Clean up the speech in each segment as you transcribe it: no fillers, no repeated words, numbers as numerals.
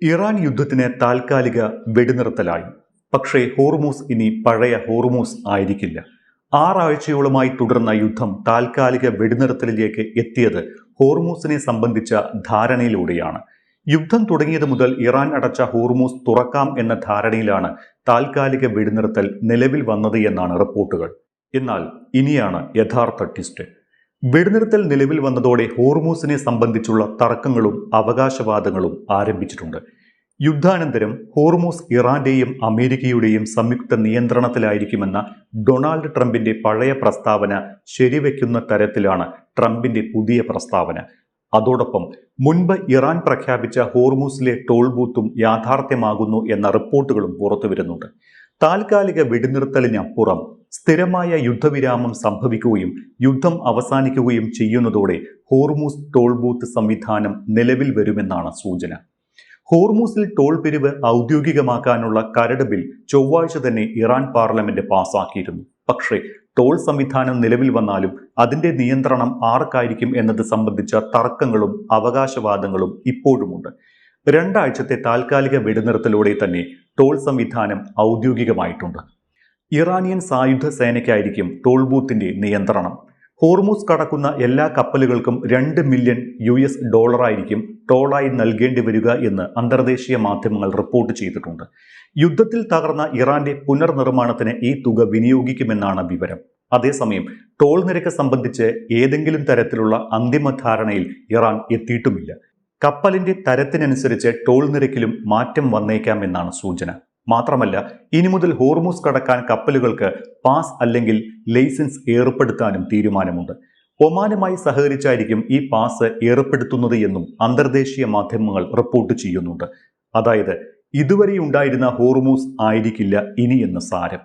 Iran യുദ്ധത്തിന് താൽക്കാലിക വെടിനിർത്തലായി. പക്ഷേ ഹോർമൂസ് ഇനി പഴയ ഹോർമൂസ് ആയിരിക്കില്ല. 6 ആഴ്ചയോളമായി തുടർന്ന യുദ്ധം താൽക്കാലിക വെടിനിർത്തലിലേക്ക് എത്തിയത് ഹോർമൂസിനെ സംബന്ധിച്ച ധാരണയിലൂടെയാണ്. യുദ്ധം തുടങ്ങിയത് മുതൽ ഇറാൻ അടച്ച ഹോർമൂസ് തുറക്കാം എന്ന ധാരണയിലാണ് താൽക്കാലിക വെടിനിർത്തൽ നിലവിൽ വന്നത് എന്നാണ് റിപ്പോർട്ടുകൾ. എന്നാൽ ഇനിയാണ് യഥാർത്ഥ ട്വിസ്റ്റ്. വെടിനിർത്തൽ നിലവിൽ വന്നതോടെ ഹോർമൂസിനെ സംബന്ധിച്ചുള്ള തർക്കങ്ങളും അവകാശവാദങ്ങളും ആരംഭിച്ചിട്ടുണ്ട്. യുദ്ധാനന്തരം ഹോർമൂസ് ഇറാന്റെയും അമേരിക്കയുടെയും സംയുക്ത നിയന്ത്രണത്തിലായിരിക്കുമെന്ന ഡൊണാൾഡ് ട്രംപിന്റെ പഴയ പ്രസ്താവന ശരിവെക്കുന്ന തരത്തിലാണ് ട്രംപിന്റെ പുതിയ പ്രസ്താവന. അതോടൊപ്പം മുൻപ് ഇറാൻ പ്രഖ്യാപിച്ച ഹോർമൂസിലെ ടോൾ ബൂത്തും യാഥാർത്ഥ്യമാകുന്നു എന്ന റിപ്പോർട്ടുകളും പുറത്തുവരുന്നുണ്ട്. താൽക്കാലിക വെടിനിർത്തലിനപ്പുറം സ്ഥിരമായ യുദ്ധവിരാമം സംഭവിക്കുകയും യുദ്ധം അവസാനിക്കുകയും ചെയ്യുന്നതോടെ ഹോർമൂസ് ടോൾ ബൂത്ത് സംവിധാനം നിലവിൽ വരുമെന്നാണ് സൂചന. ഹോർമൂസിൽ ടോൾ പിരിവ് ഔദ്യോഗികമാക്കാനുള്ള കരട് ബിൽ ചൊവ്വാഴ്ച തന്നെ ഇറാൻ പാർലമെന്റ് പാസാക്കിയിരുന്നു. പക്ഷേ ടോൾ സംവിധാനം നിലവിൽ വന്നാലും അതിന്റെ നിയന്ത്രണം ആർക്കായിരിക്കും എന്നത് സംബന്ധിച്ച തർക്കങ്ങളും അവകാശവാദങ്ങളും ഇപ്പോഴുമുണ്ട്. 2 ആഴ്ചത്തെ താൽക്കാലിക വെടിനിർത്തലോടെ തന്നെ ടോൾ സംവിധാനം ഔദ്യോഗികമായിട്ടുണ്ട്. ഇറാനിയൻ സായുധ സേനയ്ക്കായിരിക്കും ടോൾ ബൂത്തിന്റെ നിയന്ത്രണം. ഹോർമൂസ് കടക്കുന്ന എല്ലാ കപ്പലുകൾക്കും $2 മില്യൺ ടോളായി നൽകേണ്ടി വരിക എന്ന് അന്തർദേശീയ മാധ്യമങ്ങൾ റിപ്പോർട്ട് ചെയ്തിട്ടുണ്ട്. യുദ്ധത്തിൽ തകർന്ന ഇറാന്റെ പുനർനിർമ്മാണത്തിന് ഈ തുക വിനിയോഗിക്കുമെന്നാണ് വിവരം. അതേസമയം ടോൾ നിരക്ക് സംബന്ധിച്ച് ഏതെങ്കിലും തരത്തിലുള്ള അന്തിമ ധാരണയിൽ ഇറാൻ എത്തിയിട്ടുമില്ല. കപ്പലിന്റെ തരത്തിനനുസരിച്ച് ടോൾ നിരക്കിലും മാറ്റം വന്നേക്കാമെന്നാണ് സൂചന. മാത്രമല്ല, ഇനി മുതൽ ഹോർമൂസ് കടക്കാൻ കപ്പലുകൾക്ക് പാസ് അല്ലെങ്കിൽ ലൈസൻസ് ഏർപ്പെടുത്താനും തീരുമാനമുണ്ട്. ഒമാനുമായി സഹകരിച്ചായിരിക്കും ഈ പാസ് ഏർപ്പെടുത്തുന്നത് എന്നും അന്തർദേശീയ മാധ്യമങ്ങൾ റിപ്പോർട്ട് ചെയ്യുന്നുണ്ട്. അതായത് ഇതുവരെയുണ്ടായിരുന്ന ഹോർമൂസ് ആയിരിക്കില്ല ഇനിയെന്ന് സാരം.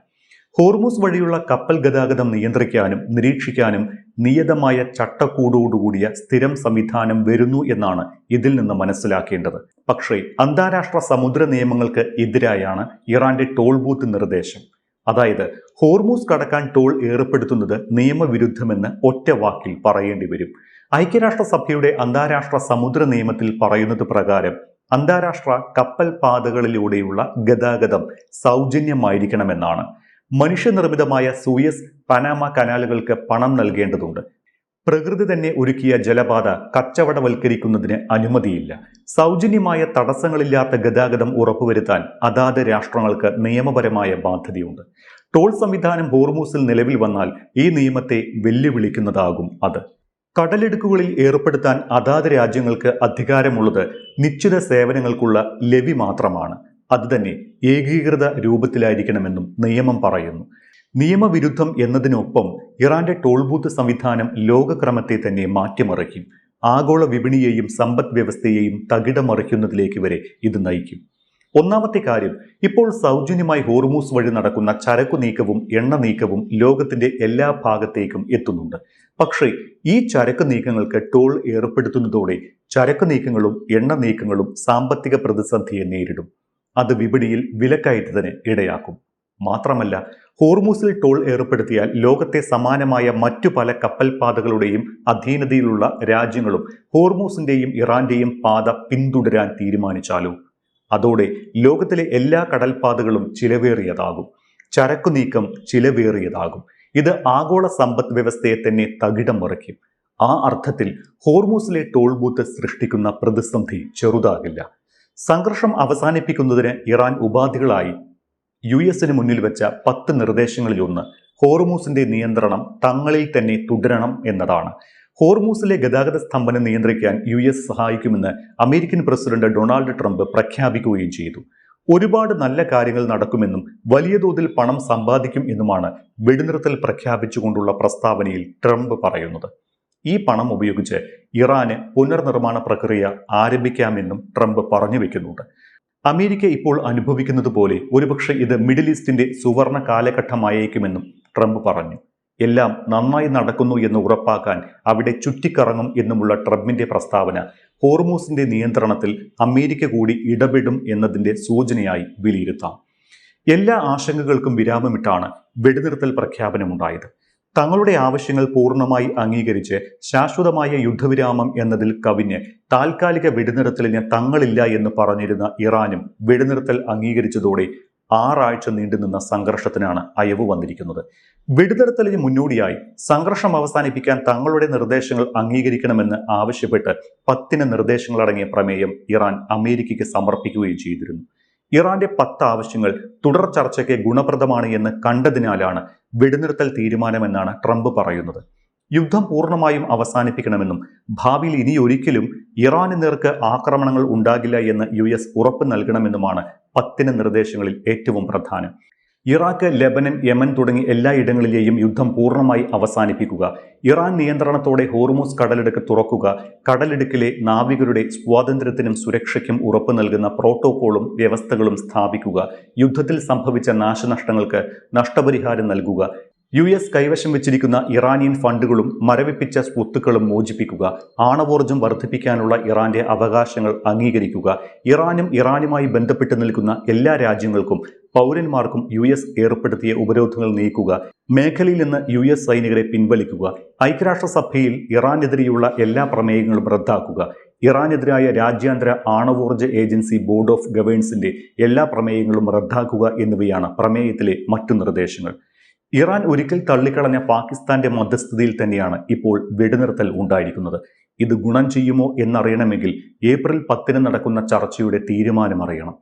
ഹോർമൂസ് വഴിയുള്ള കപ്പൽ ഗതാഗതം നിയന്ത്രിക്കാനും നിരീക്ഷിക്കാനും നിയതമായ ചട്ടക്കൂടോടുകൂടിയ സ്ഥിരം സംവിധാനം വരുന്നു എന്നാണ് ഇതിൽ നിന്ന് മനസ്സിലാക്കേണ്ടത്. പക്ഷേ അന്താരാഷ്ട്ര സമുദ്ര നിയമങ്ങൾക്ക് എതിരായാണ് ഇറാന്റെ ടോൾ ബൂത്ത് നിർദ്ദേശം. അതായത് ഹോർമൂസ് കടക്കാൻ ടോൾ ഏർപ്പെടുത്തുന്നത് നിയമവിരുദ്ധമെന്ന് ഒറ്റ വാക്കിൽ പറയേണ്ടി വരും. ഐക്യരാഷ്ട്രസഭയുടെ അന്താരാഷ്ട്ര സമുദ്ര നിയമത്തിൽ പറയുന്നത് പ്രകാരം അന്താരാഷ്ട്ര കപ്പൽ പാതകളിലൂടെയുള്ള ഗതാഗതം സൗജന്യമായിരിക്കണമെന്നാണ്. മനുഷ്യനിർമ്മിതമായ സൂയസ്, പനാമ കനാലുകൾക്ക് പണം നൽകേണ്ടതുണ്ട്. പ്രകൃതി തന്നെ ഒരുക്കിയ ജലപാത കച്ചവടവൽക്കരിക്കുന്നതിന് അനുമതിയില്ല. സൗജന്യമായ തടസ്സങ്ങളില്ലാത്ത ഗതാഗതം ഉറപ്പുവരുത്താൻ അതാത് രാഷ്ട്രങ്ങൾക്ക് നിയമപരമായ ബാധ്യതയുണ്ട്. ടോൾ സംവിധാനം ഹോർമൂസിൽ നിലവിൽ വന്നാൽ ഈ നിയമത്തെ വെല്ലുവിളിക്കുന്നതാകും അത്. കടലിടുക്കുകളിൽ ഏർപ്പെടുത്താൻ അതാത് രാജ്യങ്ങൾക്ക് അധികാരമുള്ളത് നിശ്ചിത സേവനങ്ങൾക്കുള്ള ലെവി മാത്രമാണ്. അതുതന്നെ ഏകീകൃത രൂപത്തിലായിരിക്കണമെന്നും നിയമം പറയുന്നു. നിയമവിരുദ്ധം എന്നതിനൊപ്പം ഇറാന്റെ ടോൾ ബൂത്ത് സംവിധാനം ലോകക്രമത്തെ തന്നെ മാറ്റിമറിക്കും. ആഗോള വിപണിയെയും സമ്പദ് വ്യവസ്ഥയെയും തകിടമറിക്കുന്നതിലേക്ക് വരെ ഇത് നയിക്കും. ഒന്നാമത്തെ കാര്യം, ഇപ്പോൾ സൗജന്യമായി ഹോർമൂസ് വഴി നടക്കുന്ന ചരക്കു നീക്കവും എണ്ണ നീക്കവും ലോകത്തിന്റെ എല്ലാ ഭാഗത്തേക്കും എത്തുന്നുണ്ട്. പക്ഷേ ഈ ചരക്ക് നീക്കങ്ങൾക്ക് ടോൾ ഏർപ്പെടുത്തുന്നതോടെ ചരക്ക് നീക്കങ്ങളും എണ്ണ നീക്കങ്ങളും സാമ്പത്തിക പ്രതിസന്ധിയെ നേരിടും. അത് വിപണിയിൽ വിലക്കയറ്റത്തിന് ഇടയാക്കും. മാത്രമല്ല, ഹോർമൂസിൽ ടോൾ ഏർപ്പെടുത്തിയാൽ ലോകത്തെ സമാനമായ മറ്റു പല കപ്പൽ പാതകളുടെയും അധീനതയിലുള്ള രാജ്യങ്ങളും ഹോർമൂസിന്റെയും ഇറാന്റെയും പാത പിന്തുടരാൻ തീരുമാനിച്ചാലോ? അതോടെ ലോകത്തിലെ എല്ലാ കടൽപാതകളും ചിലവേറിയതാകും. ചരക്കു നീക്കം ചിലവേറിയതാകും. ഇത് ആഗോള സമ്പദ് വ്യവസ്ഥയെ തന്നെ തകിടം മറിക്കും. ആ അർത്ഥത്തിൽ ഹോർമൂസിലെ ടോൾ ബൂത്ത് സൃഷ്ടിക്കുന്ന പ്രതിസന്ധി ചെറുതാകില്ല. സംഘർഷം അവസാനിപ്പിക്കുന്നതിന് ഇറാൻ ഉപാധികളായി US മുന്നിൽ വെച്ച 10 നിർദ്ദേശങ്ങളിലൊന്ന് ഹോർമൂസിന്റെ നിയന്ത്രണം തങ്ങളിൽ തന്നെ തുടരണം എന്നതാണ്. ഹോർമൂസിലെ ഗതാഗത സ്തംഭനം നിയന്ത്രിക്കാൻ US സഹായിക്കുമെന്ന് അമേരിക്കൻ പ്രസിഡന്റ് ഡൊണാൾഡ് ട്രംപ് പ്രഖ്യാപിക്കുകയും ചെയ്തു. ഒരുപാട് നല്ല കാര്യങ്ങൾ നടക്കുമെന്നും വലിയ തോതിൽ പണം സമ്പാദിക്കും എന്നുമാണ് വെടിനിർത്തൽ പ്രഖ്യാപിച്ചുകൊണ്ടുള്ള പ്രസ്താവനയിൽ ട്രംപ് പറയുന്നത്. ഈ പണം ഉപയോഗിച്ച് ഇറാന് പുനർനിർമ്മാണ പ്രക്രിയ ആരംഭിക്കാമെന്നും ട്രംപ് പറഞ്ഞു വെക്കുന്നുണ്ട്. അമേരിക്ക ഇപ്പോൾ അനുഭവിക്കുന്നത് പോലെ ഒരുപക്ഷെ ഇത് മിഡിൽ ഈസ്റ്റിന്റെ സുവർണ കാലഘട്ടമായേക്കുമെന്നും ട്രംപ് പറഞ്ഞു. എല്ലാം നന്നായി നടക്കുന്നു എന്ന് ഉറപ്പാക്കാൻ അവിടെ ചുറ്റിക്കറങ്ങും എന്നുമുള്ള ട്രംപിന്റെ പ്രസ്താവന ഹോർമൂസിന്റെ നിയന്ത്രണത്തിൽ അമേരിക്ക കൂടി ഇടപെടും എന്നതിന്റെ സൂചനയായി വിലയിരുത്താം. എല്ലാ ആശങ്കകൾക്കും വിരാമമിട്ടാണ് വെടിനിർത്തൽ പ്രഖ്യാപനമുണ്ടായത്. തങ്ങളുടെ ആവശ്യങ്ങൾ പൂർണ്ണമായി അംഗീകരിച്ച് ശാശ്വതമായ യുദ്ധവിരാമം എന്നതിൽ കവിഞ്ഞ് താൽക്കാലിക വെടിനിർത്തലിന് തങ്ങളില്ല എന്ന് പറഞ്ഞിരുന്ന ഇറാനും വെടിനിർത്തൽ അംഗീകരിച്ചതോടെ 6 ആഴ്ച നീണ്ടുനിന്ന സംഘർഷത്തിനാണ് അയവ് വന്നിരിക്കുന്നത്. വെടിനിർത്തലിന് മുന്നോടിയായി സംഘർഷം അവസാനിപ്പിക്കാൻ തങ്ങളുടെ നിർദ്ദേശങ്ങൾ അംഗീകരിക്കണമെന്ന് ആവശ്യപ്പെട്ട് 10 നിർദ്ദേശങ്ങളടങ്ങിയ പ്രമേയം ഇറാൻ അമേരിക്കയ്ക്ക് സമർപ്പിക്കുകയും ചെയ്തിരുന്നു. ഇറാന്റെ 10 ആവശ്യങ്ങൾ തുടർ ചർച്ചയ്ക്ക് ഗുണപ്രദമാണ് എന്ന് കണ്ടതിനാലാണ് വെടിനിർത്തൽ തീരുമാനമെന്നാണ് ട്രംപ് പറയുന്നത്. യുദ്ധം പൂർണ്ണമായും അവസാനിപ്പിക്കണമെന്നും ഭാവിയിൽ ഇനിയൊരിക്കലും ഇറാന് നേർക്ക് ആക്രമണങ്ങൾ ഉണ്ടാകില്ല എന്ന് US ഉറപ്പ് നൽകണമെന്നുമാണ് 10 നിർദ്ദേശങ്ങളിൽ ഏറ്റവും പ്രധാനം. ഇറാഖ്, ലെബനൻ, യമൻ തുടങ്ങി എല്ലായിടങ്ങളിലെയും യുദ്ധം പൂർണ്ണമായി അവസാനിപ്പിക്കുക, ഇറാൻ നിയന്ത്രണത്തോടെ ഹോർമൂസ് കടലിടുക്ക് തുറക്കുക, കടലിടുക്കിലെ നാവികരുടെ സ്വാതന്ത്ര്യത്തിനും സുരക്ഷയ്ക്കും ഉറപ്പ് നൽകുന്ന പ്രോട്ടോക്കോളും വ്യവസ്ഥകളും സ്ഥാപിക്കുക, യുദ്ധത്തിൽ സംഭവിച്ച നാശനഷ്ടങ്ങൾക്ക് നഷ്ടപരിഹാരം നൽകുക, US കൈവശം വെച്ചിരിക്കുന്ന ഇറാനിയൻ ഫണ്ടുകളും മരവിപ്പിച്ച സ്വത്തുക്കളും മോചിപ്പിക്കുക, ആണവോർജ്ജം വർദ്ധിപ്പിക്കാനുള്ള ഇറാന്റെ അവകാശങ്ങൾ അംഗീകരിക്കുക, ഇറാനും ഇറാനുമായി ബന്ധപ്പെട്ട് നിൽക്കുന്ന എല്ലാ രാജ്യങ്ങൾക്കും പൗരന്മാർക്കും US ഏർപ്പെടുത്തിയ ഉപരോധങ്ങൾ നീക്കുക, മേഖലയിൽ നിന്ന് US സൈനികരെ പിൻവലിക്കുക, ഐക്യരാഷ്ട്രസഭയിൽ ഇറാനെതിരെയുള്ള എല്ലാ പ്രമേയങ്ങളും റദ്ദാക്കുക, ഇറാനെതിരായ രാജ്യാന്തര ആണവോർജ്ജ ഏജൻസി ബോർഡ് ഓഫ് ഗവേൺസിന്റെ എല്ലാ പ്രമേയങ്ങളും റദ്ദാക്കുക എന്നിവയാണ് പ്രമേയത്തിലെ മറ്റു നിർദ്ദേശങ്ങൾ. ഇറാൻ ഒരിക്കൽ തള്ളിക്കളഞ്ഞ പാകിസ്ഥാന്റെ മധ്യസ്ഥതയിൽ തന്നെയാണ് ഇപ്പോൾ വെടിനിർത്തൽ ഉണ്ടായിരിക്കുന്നത്. ഇത് ഗുണം ചെയ്യുമോ എന്നറിയണമെങ്കിൽ ഏപ്രിൽ 10 നടക്കുന്ന ചർച്ചയുടെ തീരുമാനമറിയണം.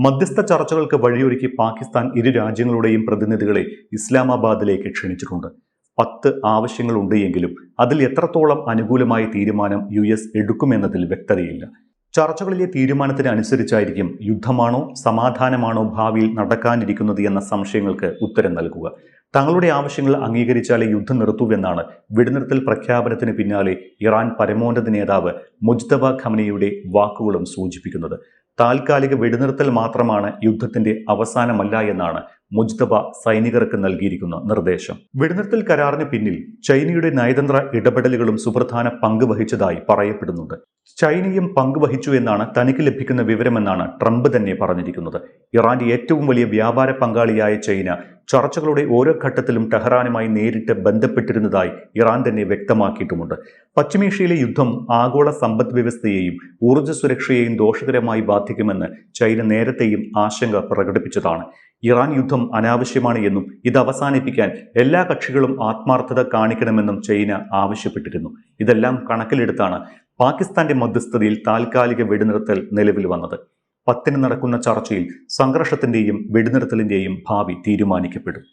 മധ്യസ്ഥ ചർച്ചകൾക്ക് വഴിയൊരുക്കി പാകിസ്ഥാൻ ഇരു രാജ്യങ്ങളുടെയും പ്രതിനിധികളെ ഇസ്ലാമാബാദിലേക്ക് ക്ഷണിച്ചിട്ടുണ്ട്. 10 ആവശ്യങ്ങളുണ്ട് എങ്കിലും അതിൽ എത്രത്തോളം അനുകൂലമായ തീരുമാനം US എടുക്കുമെന്നതിൽ വ്യക്തതയില്ല. ചർച്ചകളിലെ തീരുമാനത്തിന് അനുസരിച്ചായിരിക്കും യുദ്ധമാണോ സമാധാനമാണോ ഭാവിയിൽ നടക്കാനിരിക്കുന്നത് എന്ന സംശയങ്ങൾക്ക് ഉത്തരം നൽകുക. തങ്ങളുടെ ആവശ്യങ്ങൾ അംഗീകരിച്ചാലേ യുദ്ധം നിർത്തൂവെന്നാണ് വെടിനിർത്തൽ പ്രഖ്യാപനത്തിന് പിന്നാലെ ഇറാൻ പരമോന്നത നേതാവ് മുജ്തബ ഖമനിയുടെ വാക്കുകളും സൂചിപ്പിക്കുന്നത്. താൽക്കാലിക വെടിനിർത്തൽ മാത്രമാണ് യുദ്ധത്തിന്റെ അവസാനമല്ല എന്നാണ് മുജ്തബ സൈനികർക്ക് നൽകിയിരിക്കുന്ന നിർദ്ദേശം. വെടിനിർത്തൽ കരാറിന് പിന്നിൽ ചൈനയുടെ നയതന്ത്ര ഇടപെടലുകളും സുപ്രധാന പങ്ക് വഹിച്ചതായി പറയപ്പെടുന്നുണ്ട്. ചൈനയും പങ്കുവഹിച്ചു എന്നാണ് തനിക്ക് ലഭിക്കുന്ന വിവരമെന്നാണ് ട്രംപ് തന്നെ പറഞ്ഞിരിക്കുന്നത്. ഇറാന്റെ ഏറ്റവും വലിയ വ്യാപാര പങ്കാളിയായ ചൈന ചർച്ചകളുടെ ഓരോ ഘട്ടത്തിലും ടെഹ്റാനുമായി നേരിട്ട് ബന്ധപ്പെട്ടിരുന്നതായി ഇറാൻ തന്നെ വ്യക്തമാക്കിയിട്ടുമുണ്ട്. പശ്ചിമേഷ്യയിലെ യുദ്ധം ആഗോള സമ്പദ് വ്യവസ്ഥയെയും ഊർജ്ജ സുരക്ഷയെയും ദോഷകരമായി ബാധിക്കുമെന്ന് ചൈന നേരത്തെയും ആശങ്ക പ്രകടിപ്പിച്ചതാണ്. ഇറാൻ യുദ്ധം അനാവശ്യമാണ് എന്നും ഇത് അവസാനിപ്പിക്കാൻ എല്ലാ കക്ഷികളും ആത്മാർത്ഥത കാണിക്കണമെന്നും ചൈന ആവശ്യപ്പെട്ടിരുന്നു. ഇതെല്ലാം കണക്കിലെടുത്താണ് പാകിസ്ഥാന്റെ മധ്യസ്ഥതയിൽ താൽക്കാലിക വെടിനിർത്തൽ നിലവിൽ വന്നത്. 10 നടക്കുന്ന ചർച്ചയിൽ സംഘർഷത്തിന്റെയും വെടിനിർത്തലിന്റെയും ഭാവി തീരുമാനിക്കപ്പെടും.